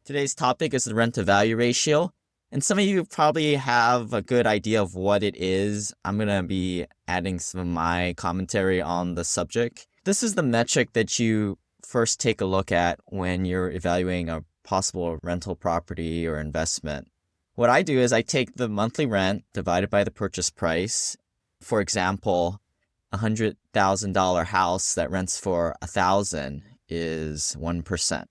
Today's topic is the rent to value ratio. And some of you probably have a good idea of what it is. I'm going to be adding some of my commentary on the subject. This is the metric that you first take a look at when you're evaluating a possible rental property or investment. What I do is I take the monthly rent divided by the purchase price. For example, a $100,000 house that rents for $1,000 is 1%.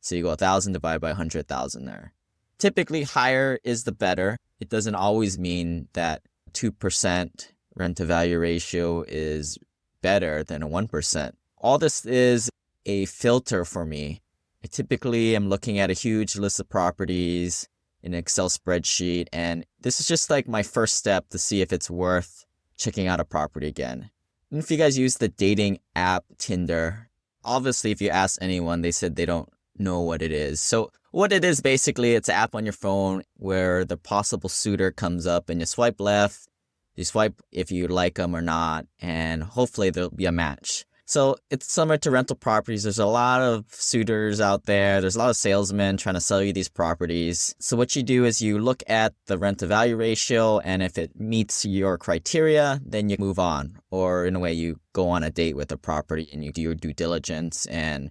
So you go 1,000 divided by 100,000 there. Typically, higher is the better. It doesn't always mean that 2% rent to value ratio is better than a 1%. All this is a filter for me. I typically am looking at a huge list of properties in an Excel spreadsheet, and this is just like my first step to see if it's worth checking out a property again. And if you guys use the dating app Tinder, obviously if you ask anyone, they said they don't know what it is. So what it is basically, it's an app on your phone where the possible suitor comes up and you swipe left, you swipe if you like them or not, and hopefully there'll be a match. So it's similar to rental properties. There's a lot of suitors out there. There's a lot of salesmen trying to sell you these properties. So what you do is you look at the rent to value ratio, and if it meets your criteria, then you move on. Or in a way, you go on a date with the property and you do your due diligence and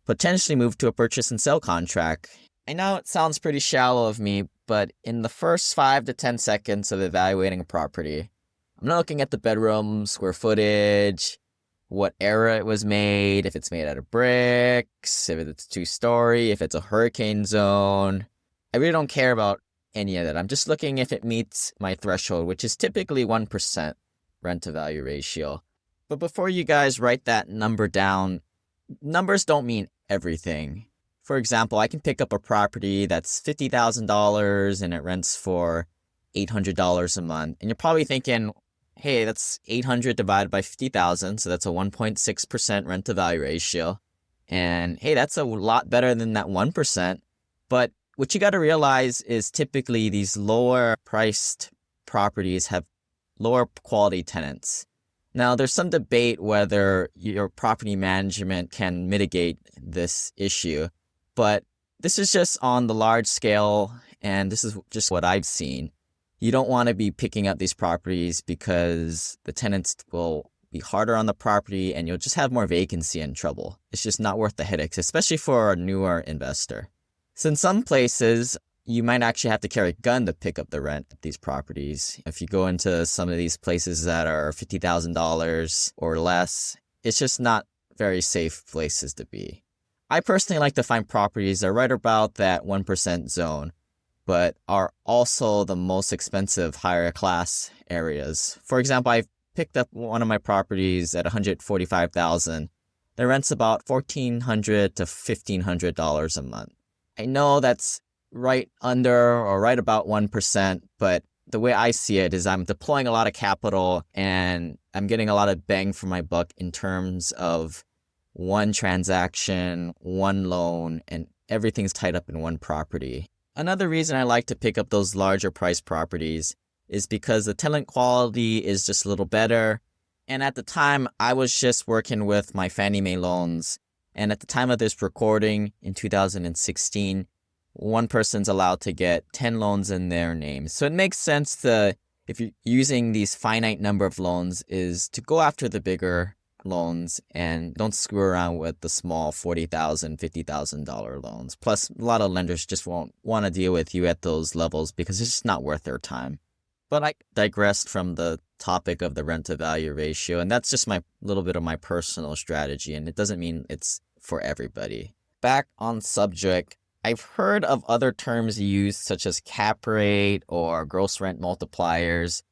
potentially move to a purchase and sell contract. I know it sounds pretty shallow of me, but in the first 5 to 10 seconds of evaluating a property, I'm not looking at the bedroom, square footage, what era it was made, if it's made out of bricks, if it's 2-story, if it's a hurricane zone. I really don't care about any of that. I'm just looking if it meets my threshold, which is typically 1% rent to value ratio. But before you guys write that number down, numbers don't mean everything. For example, I can pick up a property that's $50,000 and it rents for $800 a month. And you're probably thinking, hey, that's 800 divided by 50,000, so that's a 1.6% rent to value ratio. And hey, that's a lot better than that 1%. But what you got to realize is typically these lower priced properties have lower quality tenants. Now, there's some debate whether your property management can mitigate this issue, but this is just on the large scale, and this is just what I've seen. You don't want to be picking up these properties because the tenants will be harder on the property and you'll just have more vacancy and trouble. It's just not worth the headaches, especially for a newer investor. So in some places, you might actually have to carry a gun to pick up the rent of these properties. If you go into some of these places that are $50,000 or less, it's just not very safe places to be. I personally like to find properties that are right about that 1% zone, but are also the most expensive higher class areas. For example, I picked up one of my properties at $145,000. The rent's about $1,400 to $1,500 a month. I know that's right under or right about 1%, but the way I see it is I'm deploying a lot of capital and I'm getting a lot of bang for my buck in terms of one transaction, one loan, and everything's tied up in one property. Another reason I like to pick up those larger price properties is because the tenant quality is just a little better. And at the time, I was just working with my Fannie Mae loans. And at the time of this recording in 2016, one person's allowed to get 10 loans in their name. So it makes sense to, if you're using these finite number of loans, is to go after the bigger loans and don't screw around with the small $40,000, $50,000 loans. Plus, a lot of lenders just won't want to deal with you at those levels because it's just not worth their time. But I digressed from the topic of the rent to value ratio, and that's just my little bit of my personal strategy, and it doesn't mean it's for everybody. Back on subject, I've heard of other terms used such as cap rate or gross rent multipliers,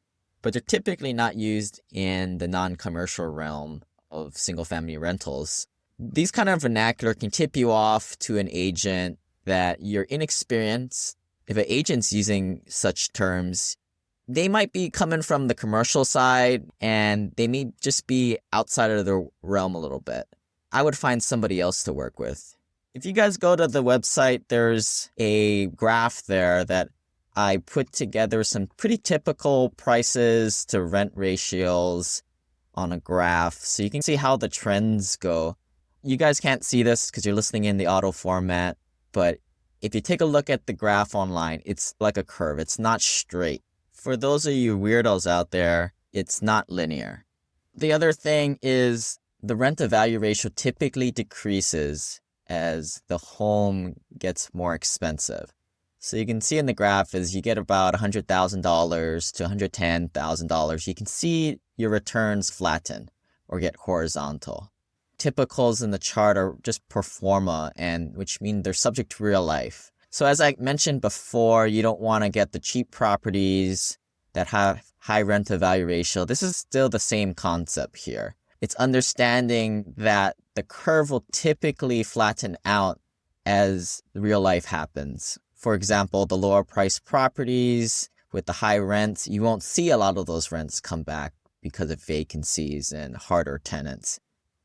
but they're typically not used in the non-commercial realm of single-family rentals. These kind of vernacular can tip you off to an agent that you're inexperienced. If an agent's using such terms, they might be coming from the commercial side and they may just be outside of their realm a little bit. I would find somebody else to work with. If you guys go to the website, there's a graph there that I put together some pretty typical prices to rent ratios on a graph so you can see how the trends go. You guys can't see this because you're listening in the audio format, but If you take a look at the graph online, it's like a curve. It's not straight. For those of you weirdos out there, it's not linear. The other thing is the rent-to-value ratio typically decreases as the home gets more expensive. So you can see in the graph as you get about $100,000 to $110,000, you can see your returns flatten or get horizontal. Typicals in the chart are just pro forma, and which mean they're subject to real life. So as I mentioned before, you don't want to get the cheap properties that have high rent-to-value ratio. This is still the same concept here. It's understanding that the curve will typically flatten out as real life happens. For example, the lower priced properties with the high rents, you won't see a lot of those rents come back because of vacancies and harder tenants.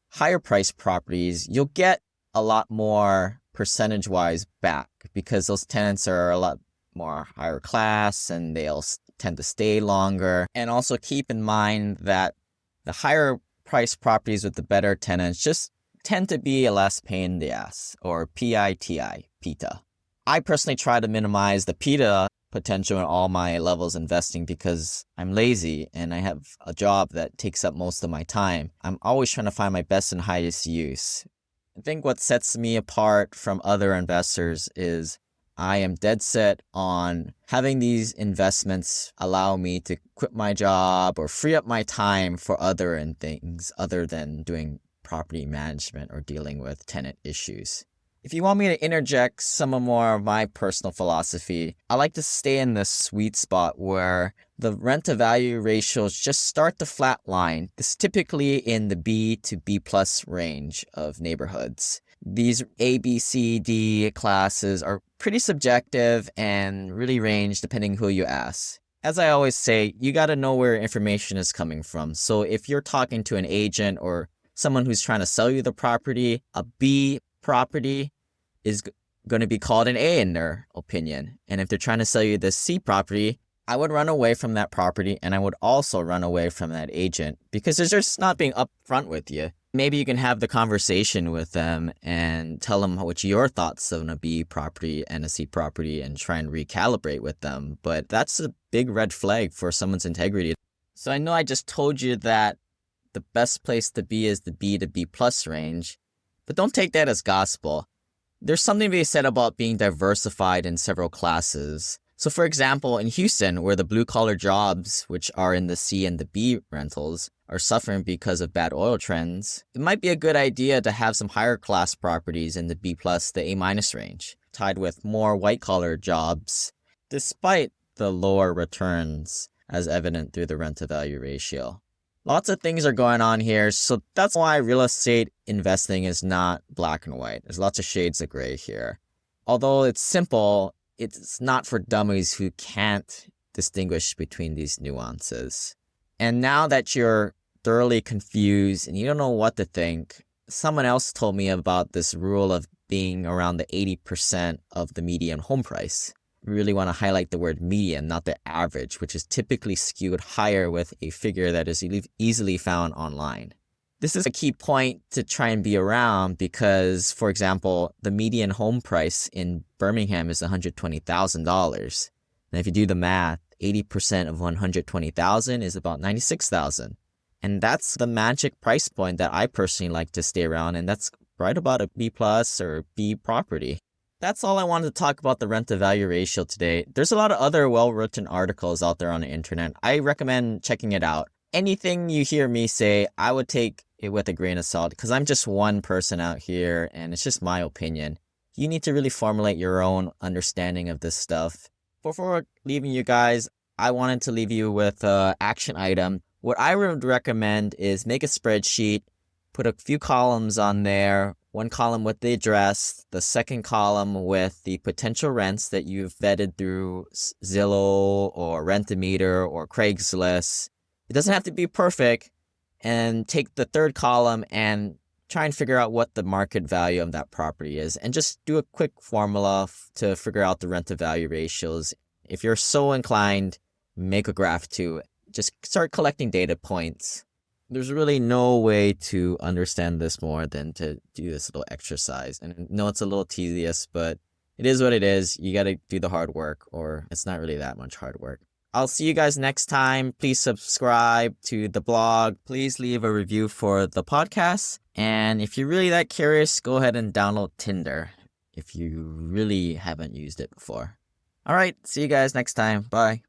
Higher priced properties, you'll get a lot more percentage-wise back because those tenants are a lot more higher class and they'll tend to stay longer. And also keep in mind that the higher priced properties with the better tenants just tend to be a less pain in the ass, or PITI, PITA. I personally try to minimize the PITA potential in all my levels investing because I'm lazy and I have a job that takes up most of my time. I'm always trying to find my best and highest use. I think what sets me apart from other investors is I am dead set on having these investments allow me to quit my job or free up my time for other things other than doing property management or dealing with tenant issues. If you want me to interject some more of my personal philosophy, I like to stay in this sweet spot where the rent-to-value ratios just start to flatline. This is typically in the B to B plus range of neighborhoods. These A, B, C, D classes are pretty subjective and really range depending who you ask. As I always say, you got to know where information is coming from. So if you're talking to an agent or someone who's trying to sell you the property, a B property is going to be called an A in their opinion. And if they're trying to sell you the C property, I would run away from that property and I would also run away from that agent because they're just not being upfront with you. Maybe you can have the conversation with them and tell them what your thoughts on a B property and a C property and try and recalibrate with them. But that's a big red flag for someone's integrity. So I know I just told you that the best place to be is the B to B plus range, but don't take that as gospel. There's something to be said about being diversified in several classes. So for example, in Houston, where the blue-collar jobs, which are in the C and the B rentals, are suffering because of bad oil trends, it might be a good idea to have some higher class properties in the B plus, the A minus range, tied with more white-collar jobs, despite the lower returns as evident through the rent-to-value ratio. Lots of things are going on here, so that's why real estate investing is not black and white. There's lots of shades of gray here. Although it's simple, it's not for dummies who can't distinguish between these nuances. And now that you're thoroughly confused and you don't know what to think, someone else told me about this rule of being around the 80% of the median home price. We really want to highlight the word median, not the average, which is typically skewed higher with a figure that is easily found online. This is a key point to try and be around because, for example, the median home price in Birmingham is $120,000. And if you do the math, 80% of $120,000 is about $96,000. And that's the magic price point that I personally like to stay around, and that's right about a B plus or B property. That's all I wanted to talk about the rent-to-value ratio today. There's a lot of other well-written articles out there on the internet. I recommend checking it out. Anything you hear me say, I would take it with a grain of salt because I'm just one person out here and it's just my opinion. You need to really formulate your own understanding of this stuff. Before leaving you guys, I wanted to leave you with an action item. What I would recommend is make a spreadsheet, put a few columns on there, one column with the address, the second column with the potential rents that you've vetted through Zillow or Rent-A-Meter or Craigslist. It doesn't have to be perfect. And take the third column and try and figure out what the market value of that property is. And just do a quick formula to figure out the rent-to-value ratios. If you're so inclined, make a graph too. Just start collecting data points. There's really no way to understand this more than to do this little exercise. And I know it's a little tedious, but it is what it is. You got to do the hard work, or it's not really that much hard work. I'll see you guys next time. Please subscribe to the blog. Please leave a review for the podcast. And if you're really that curious, go ahead and download Tinder if you really haven't used it before. All right, see you guys next time. Bye.